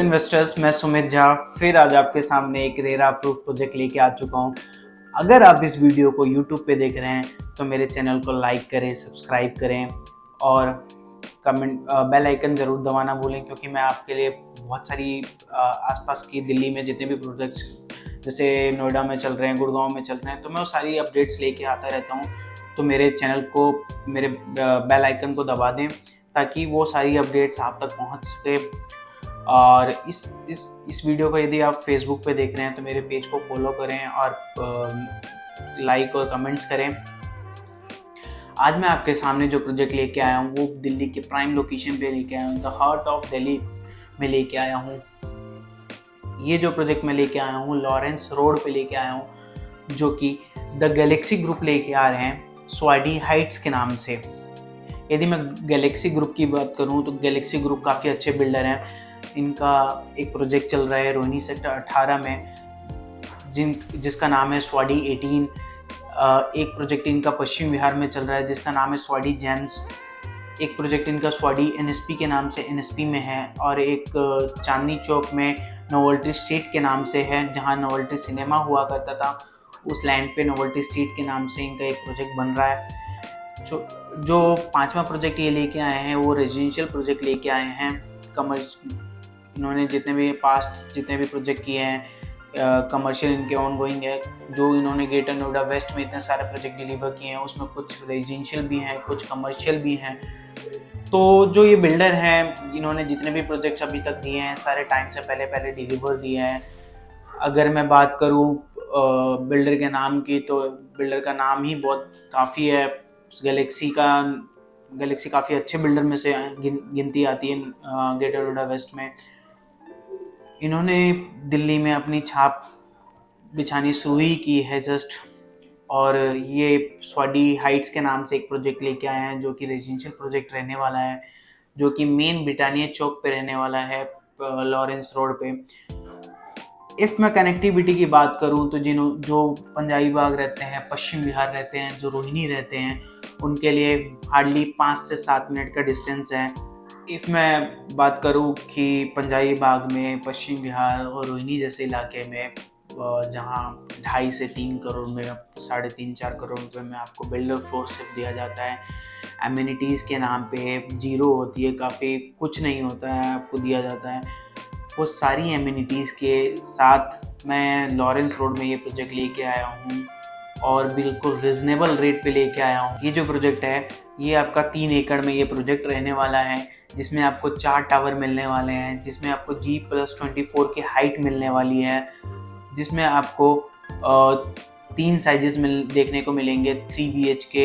Hello investors, मैं सुमित झा फिर आज आपके सामने एक रेरा अप्रूव प्रोजेक्ट लेके आ चुका हूँ। अगर आप इस वीडियो को यूट्यूब पे देख रहे हैं तो मेरे चैनल को लाइक करें, सब्सक्राइब करें और कमेंट बेल आइकन ज़रूर दबाना भूलें, क्योंकि मैं आपके लिए बहुत सारी आसपास की दिल्ली में जितने भी प्रोजेक्ट्स जैसे नोएडा में चल रहे हैं, गुड़गांव में चल रहे हैं, तो मैं वो सारी अपडेट्स लेके आता रहता हूँ। तो मेरे चैनल को, मेरे बेल आइकन को दबा दें ताकि वो सारी अपडेट्स आप तक पहुँच सके। और इस वीडियो को यदि आप फेसबुक पे देख रहे हैं तो मेरे पेज को फॉलो करें और लाइक और कमेंट्स करें। आज मैं आपके सामने जो प्रोजेक्ट लेके आया हूँ वो दिल्ली के प्राइम लोकेशन पे लेके आया हूँ, द हार्ट ऑफ दिल्ली में लेके आया हूँ। ये जो प्रोजेक्ट मैं लेके आया हूँ लॉरेंस रोड पे लेके आया हूँ, जो कि द गैलेक्सी ग्रुप लेके आ रहे हैं स्वाडी हाइट्स के नाम से। यदि मैं गैलेक्सी ग्रुप की बात करूँ तो गैलेक्सी ग्रुप काफ़ी अच्छे बिल्डर हैं। इनका एक प्रोजेक्ट चल रहा है रोहिणी सेक्टर 18 में, जिसका नाम है स्वाडी 18। एक प्रोजेक्ट इनका पश्चिम बिहार में चल रहा है जिसका नाम है स्वाडी जेम्स। एक प्रोजेक्ट इनका स्वाडी एनएसपी के नाम से एनएसपी में है, और एक चांदनी चौक में नोवेल्टी स्ट्रीट के नाम से है, जहां नोवेल्टी सिनेमा हुआ करता था। उस लैंड पे नोवेल्टी स्ट्रीट के नाम से इनका एक प्रोजेक्ट बन रहा है। जो पांचवा प्रोजेक्ट ये लेके आए हैं वो रेजिडेंशियल प्रोजेक्ट लेके आए हैं। इन्होंने जितने भी प्रोजेक्ट किए हैं कमर्शियल इनके ऑनगोइंग है। जो इन्होंने ग्रेटर नोएडा वेस्ट में इतने सारे प्रोजेक्ट डिलीवर किए हैं उसमें कुछ रेजिडेंशियल भी हैं, कुछ कमर्शियल भी हैं। तो जो ये बिल्डर हैं इन्होंने जितने भी प्रोजेक्ट्स अभी तक दिए हैं सारे टाइम से पहले डिलीवर दिए हैं। अगर मैं बात करूँ बिल्डर के नाम की, तो बिल्डर का नाम ही बहुत काफ़ी है। गैलेक्सी काफ़ी अच्छे बिल्डर में से गिनती आती है ग्रेटर नोएडा वेस्ट में। इन्होंने दिल्ली में अपनी छाप बिछानी शुरू ही की है जस्ट। और ये स्वाडी हाइट्स के नाम से एक प्रोजेक्ट लेके आए हैं जो कि रेजिडेंशियल प्रोजेक्ट रहने वाला है, जो कि मेन ब्रिटानिया चौक पे रहने वाला है, लॉरेंस रोड पे। इफ़ मैं कनेक्टिविटी की बात करूं तो जो पंजाबी बाग रहते हैं, पश्चिम बिहार रहते हैं, जो रोहिणी रहते हैं, उनके लिए हार्डली 5 से 7 मिनट का डिस्टेंस है। इफ़ मैं बात करूं कि पंजाबी बाग में, पश्चिम बिहार और रोहिणी जैसे इलाके में जहां 2.5 से 3 करोड़ में, 3.5-4 करोड़ रुपये में आपको बिल्डर फ्लोर सिर्फ दिया जाता है। एमिनिटीज़ के नाम पे जीरो होती है, काफ़ी कुछ नहीं होता है, आपको दिया जाता है। वो सारी एमिनिटीज़ के साथ मैं लॉरेंस रोड में ये प्रोजेक्ट लेके आया हूँ और बिल्कुल रिजनेबल रेट पे लेके आया हूँ। ये जो प्रोजेक्ट है ये आपका 3 एकड़ में ये प्रोजेक्ट रहने वाला है, जिसमें आपको 4 टावर मिलने वाले हैं, जिसमें आपको G+24 की हाइट मिलने वाली है, जिसमें आपको 3 साइजेस देखने को मिलेंगे, 3 BHK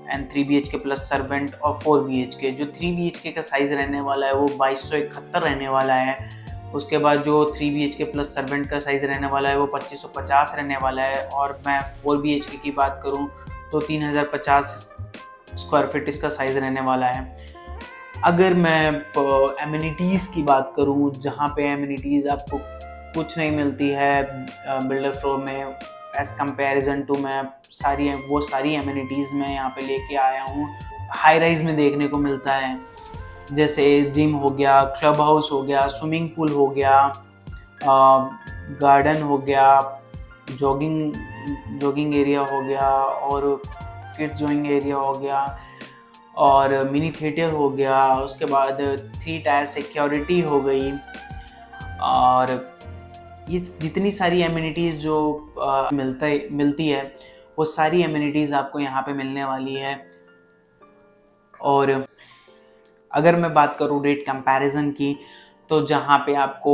and 3 BHK plus servant और 4 BHK। जो 3 BHK का साइज़ रहने वाला है वो 2271 रहने वाला है। उसके बाद जो 3 BHK प्लस सर्वेंट का साइज़ रहने वाला है वो 2550 रहने वाला है। और मैं 4 BHK की बात करूं तो 3050 स्क्वायर फीट इसका साइज़ रहने वाला है। अगर मैं एमिनिटीज़ की बात करूं, जहां पे एमिनिटीज़ आपको कुछ नहीं मिलती है बिल्डर फ्लोर में एज़ कंपैरिजन टू, मैं सारी एमिनिटीज़ मैं यहाँ पे लेके आया हूँ। हाई राइज में देखने को मिलता है, जैसे जिम हो गया, क्लब हाउस हो गया, स्विमिंग पूल हो गया, गार्डन हो गया, जॉगिंग एरिया हो गया, और किड्स जॉइंग एरिया हो गया, और मिनी थिएटर हो गया। उसके बाद 3 टायर सिक्योरिटी हो गई। और ये जितनी सारी एमिनिटीज़ जो मिलती है वो सारी एमिनिटीज़ आपको यहाँ पे मिलने वाली है। और अगर मैं बात करूँ रेट कंपैरिजन की, तो जहाँ पे आपको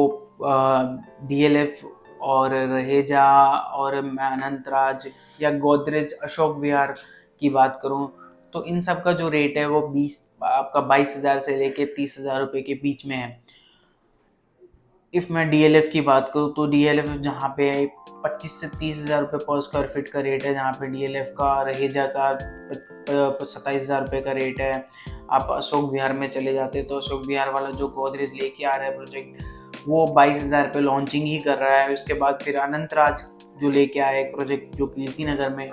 DLF और रहेजा और मैं अनंतराज या गोदरेज अशोक विहार की बात करूँ तो इन सब का जो रेट है वो 22,000 से लेके 30,000 रुपये के बीच में है। इफ़ मैं DLF की बात करूँ तो DLF जहाँ पे 25 से 30,000 रुपये पर स्क्वायर फीट का रेट है, जहाँ पे DLF का रहेजा का 27,000 रुपये का रेट है। आप अशोक विहार में चले जाते तो अशोक विहार वाला जो गोदरेज लेके आ रहा है प्रोजेक्ट वो 22,000 पे लॉन्चिंग ही कर रहा है। उसके बाद फिर अनंतराज जो लेके आया एक प्रोजेक्ट जो कीर्ति नगर में,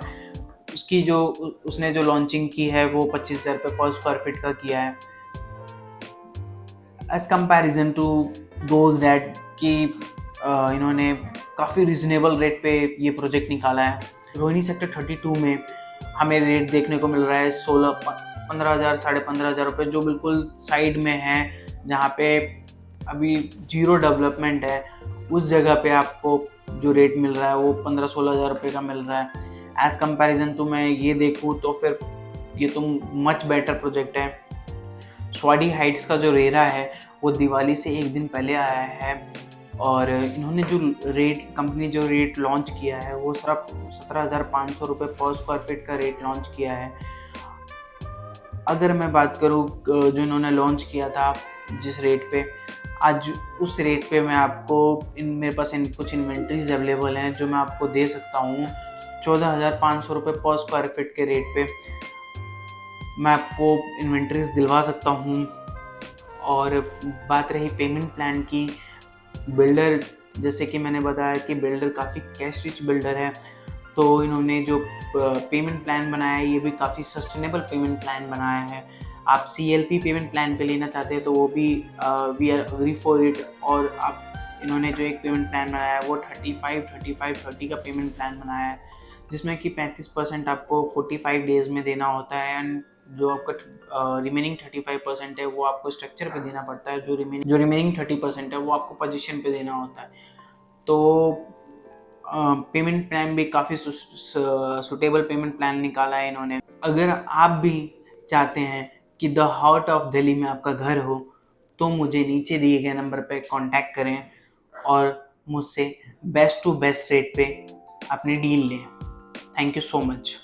उसने जो लॉन्चिंग की है वो 25,000 रुपये पर स्क्वायर फीट का किया है। As comparison to goes that कि इन्होंने काफ़ी रिजनेबल रेट पे ये प्रोजेक्ट निकाला है। रोहिणी सेक्टर 32 में हमें रेट देखने को मिल रहा है 15,000 15,500 रुपये, जो बिल्कुल साइड में है, जहाँ पे अभी जीरो डेवलपमेंट है। उस जगह पे आपको जो रेट मिल रहा है वो 15-16 हज़ार रुपये का मिल रहा है। एज़ कंपैरिजन तो मैं ये देखूँ तो फिर ये तो मच बेटर प्रोजेक्ट है। स्वाडी हाइट्स का जो रेरा है वो दिवाली से एक दिन पहले आया है, और इन्होंने जो कंपनी जो रेट लॉन्च किया है वो सिर्फ 17,500 रुपये पर स्क्वायर फीट का रेट लॉन्च किया है। अगर मैं बात करूँ जो इन्होंने लॉन्च किया था जिस रेट पे, आज उस रेट पे मैं आपको मेरे पास कुछ इन्वेंट्रीज अवेलेबल हैं जो मैं आपको दे सकता हूँ 14,500 रुपये पर स्क्वायर फीट के रेट पे मैं आपको इन्वेंट्रीज दिलवा सकता हूँ। और बात रही पेमेंट प्लान की, बिल्डर जैसे कि मैंने बताया कि बिल्डर काफ़ी कैश रिच बिल्डर है, तो इन्होंने जो पेमेंट प्लान बनाया है ये भी काफ़ी सस्टेनेबल पेमेंट प्लान बनाया है। आप CLP पेमेंट प्लान पे लेना चाहते हैं तो वो भी we are agree for it. और आप इन्होंने जो एक पेमेंट प्लान बनाया है वो 30 का पेमेंट प्लान बनाया है, जिसमें कि 35% आपको 45 डेज़ में देना होता है, एंड जो आपका रिमेनिंग 35% है वो आपको स्ट्रक्चर पे देना पड़ता है। जो रिमेनिंग 30% है वो आपको पोजीशन पे देना होता है। तो पेमेंट प्लान भी काफ़ी सुटेबल पेमेंट प्लान निकाला है इन्होंने। अगर आप भी चाहते हैं कि द हार्ट ऑफ दिल्ली में आपका घर हो तो मुझे नीचे दिए गए नंबर पे कांटेक्ट करें और मुझसे बेस्ट टू बेस्ट रेट पे अपनी डील लें। Thank you so much.